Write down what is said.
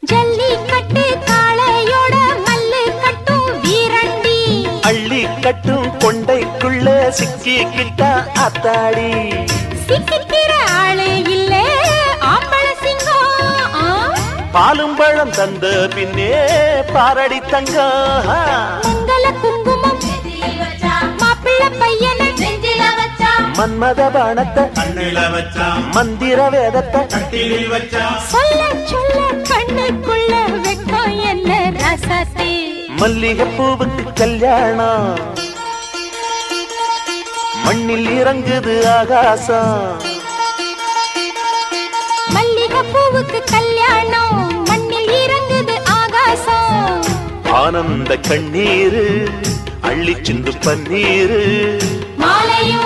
ஜல்லிக்கட்டு காளையோட மல்லு கட்டும் வீரண்டி அள்ளி கட்டும் கொண்டைக்குள்ள சிக்கிக்கிட்டா அத்தாடி சிக்கிக்கிற ஆளே இல்ல ஆம்பள சிங்கம் பாலும் பழம் தந்த பின்னே பாரடி தங்கம் மங்கள குங்குமம் மாப்பிள்ளை பையனை மன்மத பாணத்தை கண்ணில வச்சா மந்திர வேதத்தை கட்டிலில் வச்சா சொல்ல சொல்ல கண்ணுக்குள்ள வெக்கம் என்ன ரசத்தே மல்லிகைப்பூவுக்கு கல்யாணம் மண்ணில் இறங்குது ஆகாசம் மல்லிகை பூவுக்கு கல்யாணம் மண்ணில் இறங்குது ஆகாசம் ஆனந்த கண்ணீரு அள்ளி சிந்து பன்னீரு மாலையும்